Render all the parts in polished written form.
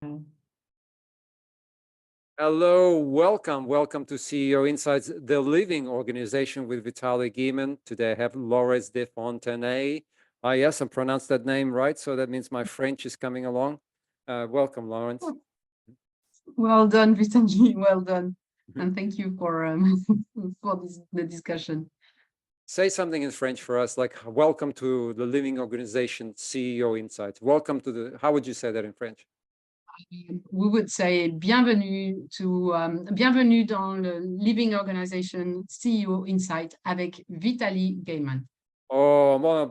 Mm. Hello, welcome to CEO Insights, the living organization with Vitaly Gieman. Today I have Laurence de Fontenay. Yes, I pronounced that name right, so that means my French is coming along. Welcome, Laurence. Well done, Vitanji. Well done. Mhm. And thank you for the discussion. Say something in French for us, like welcome to the living organization, CEO Insights. Welcome to how would you say that in French? We would say bienvenue dans le Living Organization CEO Insight avec Vitaly Gaiman. Molto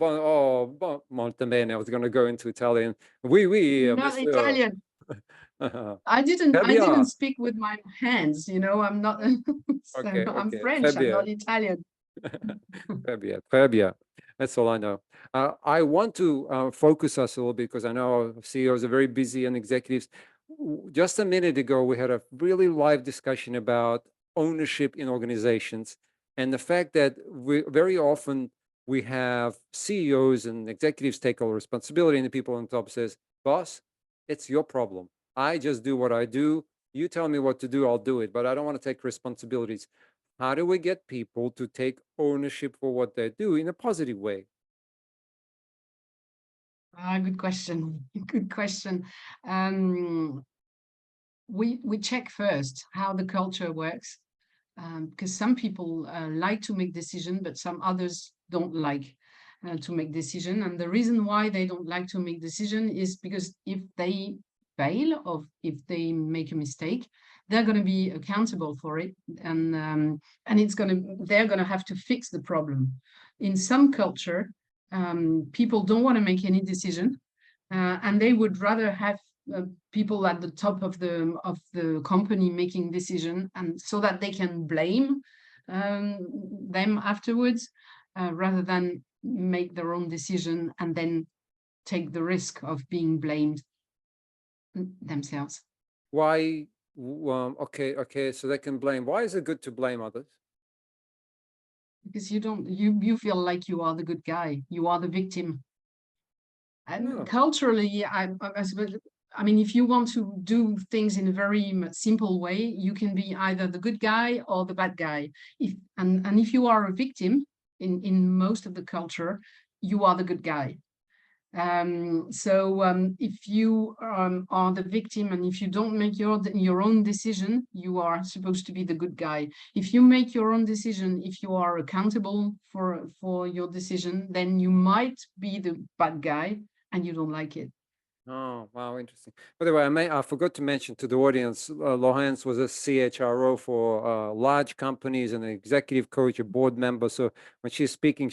bene. I was going to go into Italian. Oui, Not monsieur. Italian. Très I didn't bien. speak with my hands, I'm not so I'm Okay. Très French, I'm bien. not Italian. Très bien. That's all I know. I want to focus us a little bit because I know CEOs are very busy and executives. Just a minute ago, we had a really live discussion about ownership in organizations and the fact that very often we have CEOs and executives take all responsibility, and the people on top says, "Boss, it's your problem. I just do what I do. You tell me what to do, I'll do it, but I don't want to take responsibilities." How do we get people to take ownership for what they do in a positive way? Good question. Good question. Um, we check first how the culture works, because some people like to make decision, but some others don't like to make decision. And the reason why they don't like to make decision is because if they fail or if they make a mistake, they're going to be accountable for it, and they're going to have to fix the problem. In some culture, people don't want to make any decision, and they would rather have people at the top of the company making decision, and so that they can blame them afterwards, rather than make their own decision and then take the risk of being blamed themselves. Why? Okay, so they can blame. Why is it good to blame others? Because you feel like you are the good guy, you are the victim. And No. culturally, I mean, if you want to do things in a very simple way, you can be either the good guy or the bad guy. And if you are a victim in most of the culture, you are the good guy. So if you are the victim, and if you don't make your own decision, you are supposed to be the good guy. If you make your own decision, if you are accountable for your decision, then you might be the bad guy, and you don't like it. Oh, wow, interesting. By the way, I forgot to mention to the audience, Laurence was a CHRO for large companies, and an executive coach, a board member. So when she's speaking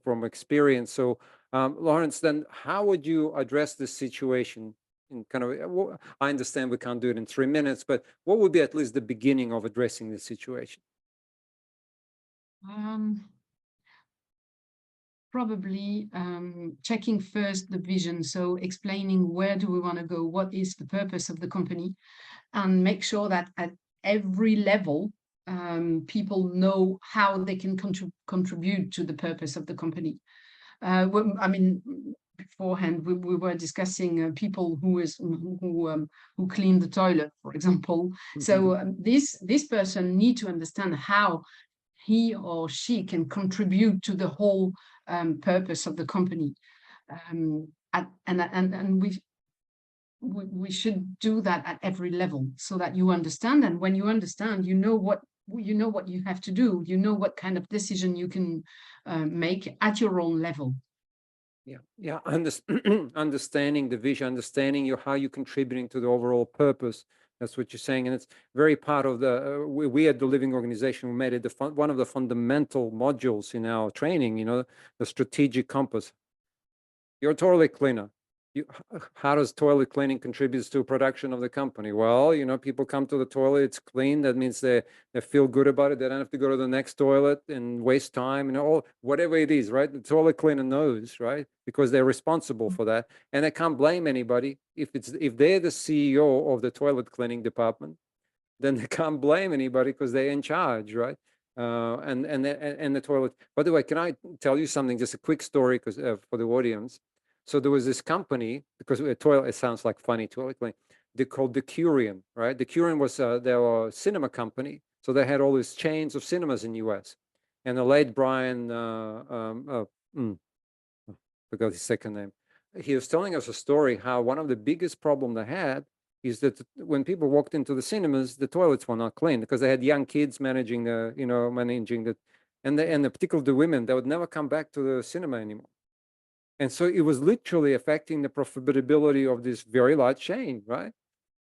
from experience. So, Laurence, then how would you address this situation? In kind of, I understand we can't do it in 3 minutes, but what would be at least the beginning of addressing this situation? Um, Probably checking first the vision, so explaining where do we want to go, what is the purpose of the company, and make sure that at every level, people know how they can contribute to the purpose of the company. I mean, beforehand we were discussing people who clean the toilet, for example. So this person need to understand how he or she can contribute to the whole purpose of the company. And we should do that at every level, so that you understand, and when you understand, you know what you have to do, you know what kind of decision you can make at your own level. Yeah. Understanding the vision, understanding how you're contributing to the overall purpose. That's what you're saying, and it's very part of the. We at the Living Organization, we made it one of the fundamental modules in our training. The strategic compass. You're a toilet cleaner. How does toilet cleaning contributes to production of the company? Well, people come to the toilet, it's clean. That means they feel good about it. They don't have to go to the next toilet and waste time, all whatever it is, right? The toilet cleaner knows, right? Because they're responsible for that, and they can't blame anybody if they're the CEO of the toilet cleaning department. Then they can't blame anybody because they're in charge, right? And the toilet. By the way, can I tell you something? Just a quick story, because for the audience. So there was this company, because a toilet, it sounds like funny, toilet cleaning. they called the Curian, right? The Curian was their cinema company, so they had all these chains of cinemas in U.S. And the late Brian, forgot his second name, he was telling us a story how one of the biggest problem they had is that when people walked into the cinemas, the toilets were not clean because they had young kids managing the, managing the, and particularly the women, they would never come back to the cinema anymore. And so it was literally affecting the profitability of this very large chain, right?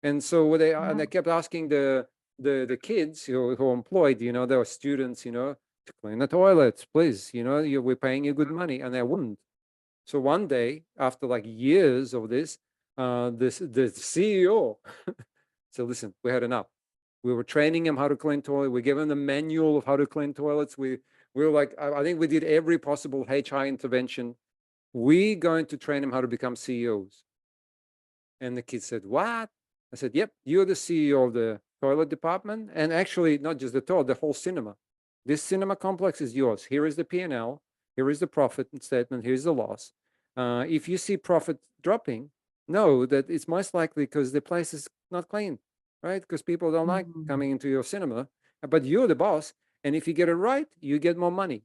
And so they kept asking the kids who were employed, they were students, to clean the toilets, please, we're paying you good money, and they wouldn't. So one day, after like years of this, the CEO said, listen, we had enough. We were training him how to clean toilets. We gave him the manual of how to clean toilets. We were like, I think we did every possible HR intervention. We're going to train him how to become CEOs. And the kid said, what? I said, yep, you're the CEO of the toilet department. And actually, not just the toilet, the whole cinema. This cinema complex is yours. Here is the P&L. Here is the profit statement. Here's the loss. If you see profit dropping, know that it's most likely because the place is not clean, right? Because people don't like coming into your cinema. But you're the boss. And if you get it right, you get more money.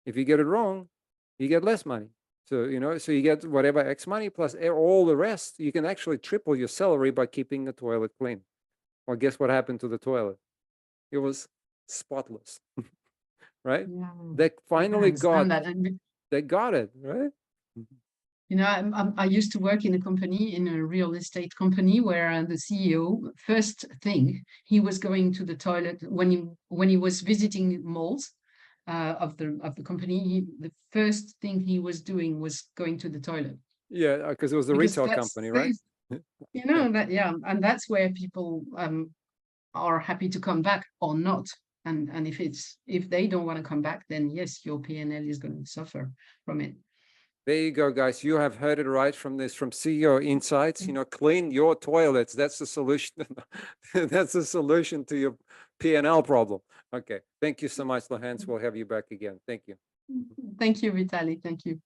If you get it wrong, you get less money. So, so you get whatever X money plus all the rest. You can actually triple your salary by keeping the toilet clean. Well, guess what happened to the toilet? It was spotless, right? Yeah. They finally got that. And, they got it, right? I used to work in a company, in a real estate company, where the CEO, first thing, he was going to the toilet when he was visiting malls of the company. The first thing he was doing was going to the toilet. Yeah, because it was a Because retail that's company, right? and that's where people are happy to come back or not. And if they don't want to come back, then yes, your P&L is going to suffer from it. There you go, guys. You have heard it right from CEO Insights. Clean your toilets. That's the solution. That's the solution to your P&L problem. Okay. Thank you so much, Laurence. We'll have you back again. Thank you. Thank you, Vitaly. Thank you.